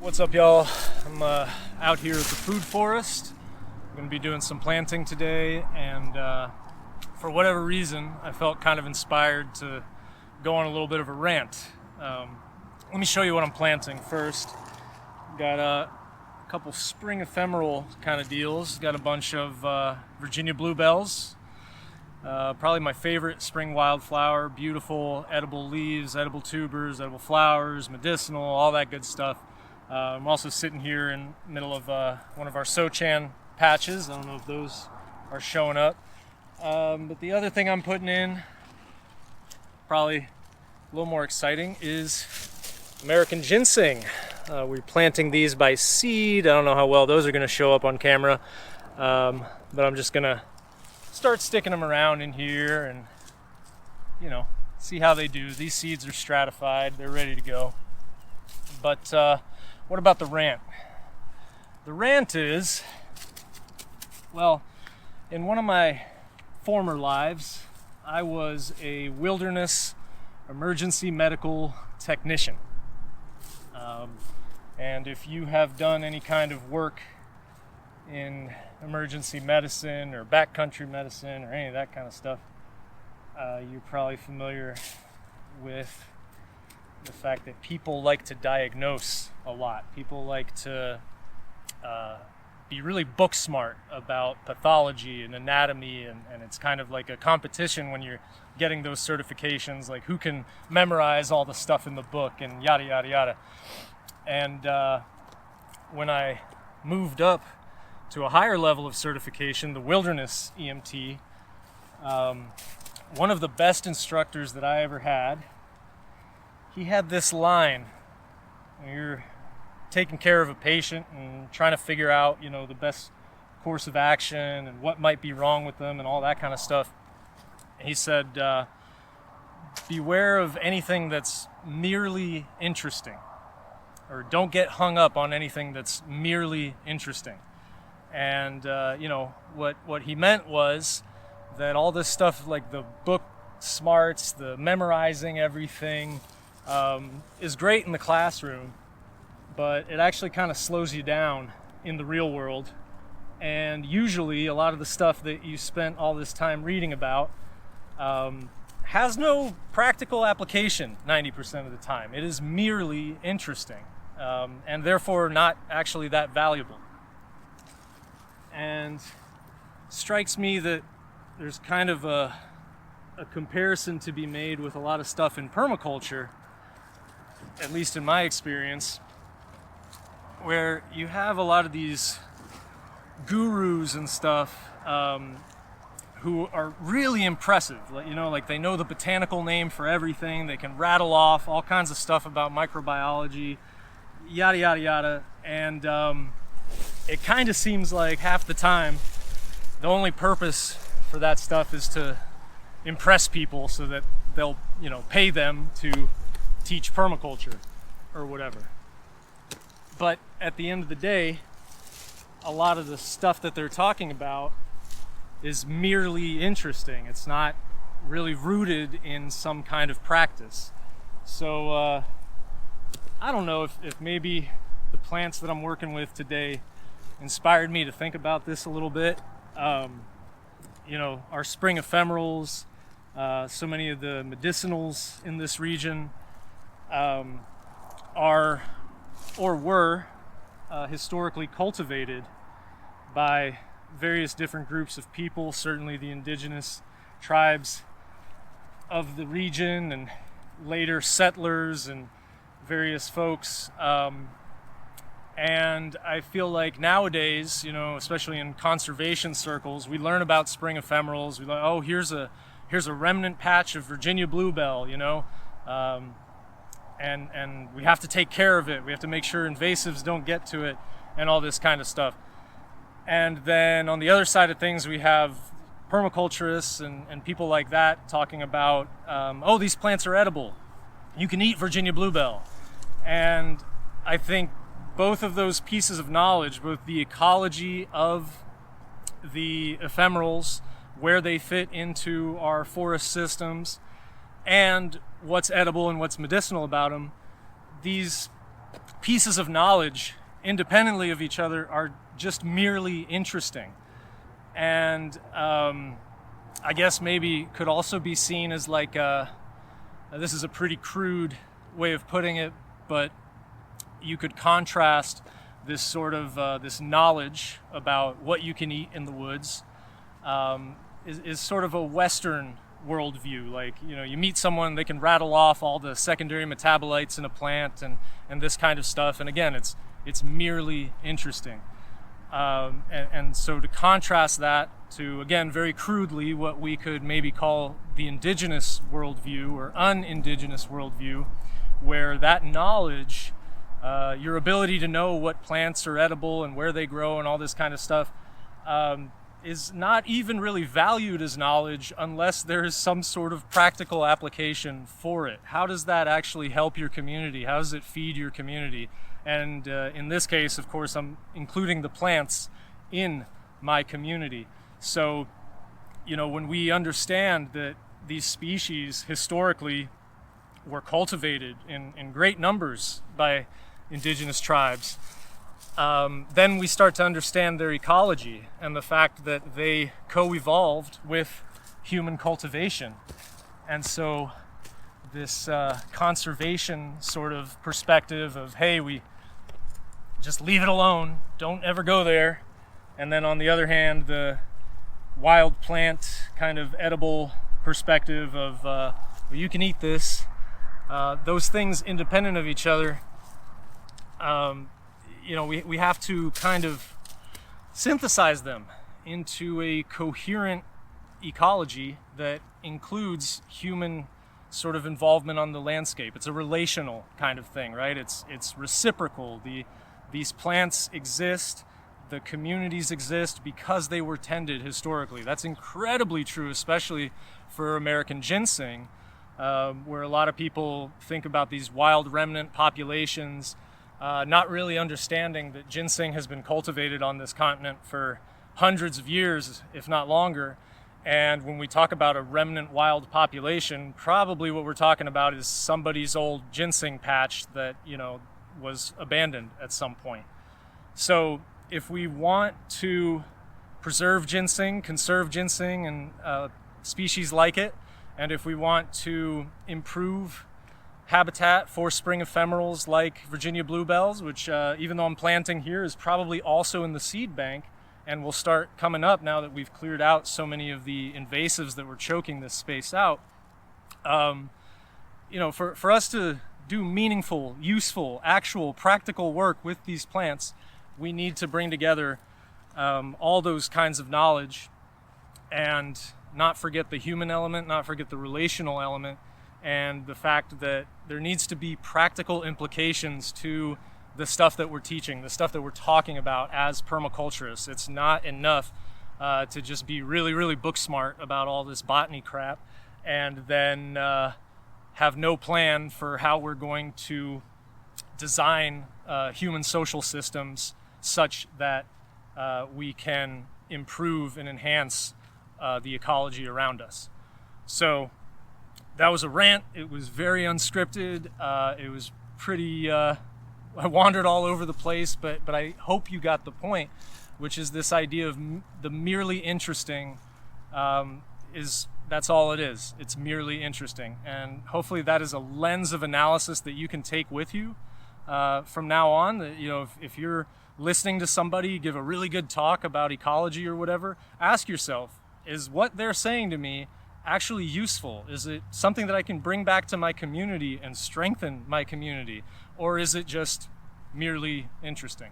What's up, y'all? I'm out here at the food forest. I'm going to be doing some planting today, and for whatever reason, I felt kind of inspired to go on a little bit of a rant. Let me show you what I'm planting first. Got a couple spring ephemeral kind of deals. Got a bunch of Virginia bluebells. Probably my favorite spring wildflower. Beautiful edible leaves, edible tubers, edible flowers, medicinal, all that good stuff. I'm also sitting here in the middle of one of our Sochan patches. I don't know if those are showing up. But the other thing I'm putting in, probably a little more exciting, is American ginseng. We're planting these by seed. I don't know how well those are going to show up on camera, but I'm just going to start sticking them around in here and, see how they do. These seeds are stratified. They're ready to go. But what about the rant? The rant is, well, in one of my former lives, I was a wilderness emergency medical technician. And if you have done any kind of work in emergency medicine or backcountry medicine or any of that kind of stuff, you're probably familiar with the fact that people like to diagnose a lot. People like to be really book smart about pathology and anatomy, and it's kind of like a competition when you're getting those certifications, like who can memorize all the stuff in the book and yada yada yada. And when I moved up to a higher level of certification, the wilderness EMT, one of the best instructors that I ever had, he had this line: when you're taking care of a patient and trying to figure out, the best course of action and what might be wrong with them and all that kind of stuff, he said, beware of anything that's merely interesting, or don't get hung up on anything that's merely interesting. And what he meant was that all this stuff, like the book smarts, the memorizing everything, is great in the classroom, but it actually kind of slows you down in the real world. And usually a lot of the stuff that you spent all this time reading about has no practical application 90% of the time. It is merely interesting, and therefore not actually that valuable. And strikes me that there's kind of a comparison to be made with a lot of stuff in permaculture, at least in my experience, where you have a lot of these gurus and stuff who are really impressive. Like they know the botanical name for everything. They can rattle off all kinds of stuff about microbiology, yada yada yada. And it kind of seems like half the time the only purpose for that stuff is to impress people so that they'll pay them to teach permaculture or whatever. But at the end of the day, a lot of the stuff that they're talking about is merely interesting. It's not really rooted in some kind of practice. So I don't know if maybe the plants that I'm working with today inspired me to think about this a little bit. Our spring ephemerals, so many of the medicinals in this region are or were historically cultivated by various different groups of people, certainly the indigenous tribes of the region and later settlers and various folks. And I feel like nowadays, especially in conservation circles, we learn about spring ephemerals. We learn, oh, here's a remnant patch of Virginia bluebell, and we have to take care of it. We have to make sure invasives don't get to it and all this kind of stuff. And then on the other side of things, we have permaculturists and people like that talking about, oh, these plants are edible. You can eat Virginia bluebell. And I think both of those pieces of knowledge, both the ecology of the ephemerals, where they fit into our forest systems, and what's edible and what's medicinal about them, these pieces of knowledge independently of each other are just merely interesting. And I guess maybe could also be seen as like this is a pretty crude way of putting it, but you could contrast this sort of this knowledge about what you can eat in the woods is sort of a Western worldview. Like, you know, you meet someone, they can rattle off all the secondary metabolites in a plant and this kind of stuff. And again, it's merely interesting. And so to contrast that to, again, very crudely, what we could maybe call the indigenous worldview or unindigenous worldview, where that knowledge, your ability to know what plants are edible and where they grow and all this kind of stuff, is not even really valued as knowledge unless there is some sort of practical application for it. How does that actually help your community? How does it feed your community? And in this case, of course, I'm including the plants in my community. So, you know, when we understand that these species historically were cultivated in great numbers by indigenous tribes, then we start to understand their ecology and the fact that they co-evolved with human cultivation. And so this conservation sort of perspective of, hey, we just leave it alone, don't ever go there. And then on the other hand, the wild plant kind of edible perspective of, well, you can eat this. Those things independent of each other, you know, we have to kind of synthesize them into a coherent ecology that includes human sort of involvement on the landscape. It's a relational kind of thing, right? It's reciprocal. These plants exist, the communities exist because they were tended historically. That's incredibly true, especially for American ginseng, where a lot of people think about these wild remnant populations, not really understanding that ginseng has been cultivated on this continent for hundreds of years, if not longer. And when we talk about a remnant wild population, probably what we're talking about is somebody's old ginseng patch that, you know, was abandoned at some point. So if we want to preserve ginseng, conserve ginseng and species like it, and if we want to improve habitat for spring ephemerals like Virginia bluebells, which even though I'm planting here is probably also in the seed bank and will start coming up now that we've cleared out so many of the invasives that were choking this space out. You know, for us to do meaningful, useful, actual, practical work with these plants, we need to bring together all those kinds of knowledge and not forget the human element, not forget the relational element, and the fact that there needs to be practical implications to the stuff that we're teaching, the stuff that we're talking about as permaculturists. It's not enough to just be really, really book smart about all this botany crap and then have no plan for how we're going to design human social systems such that we can improve and enhance the ecology around us. So that was a rant. It was very unscripted. It was pretty, I wandered all over the place, but I hope you got the point, which is this idea of the merely interesting that's all it is. It's merely interesting. And hopefully that is a lens of analysis that you can take with you from now on. That, you know, if you're listening to somebody give a really good talk about ecology or whatever, ask yourself, is what they're saying to me actually useful? Is it something that I can bring back to my community and strengthen my community? Or is it just merely interesting?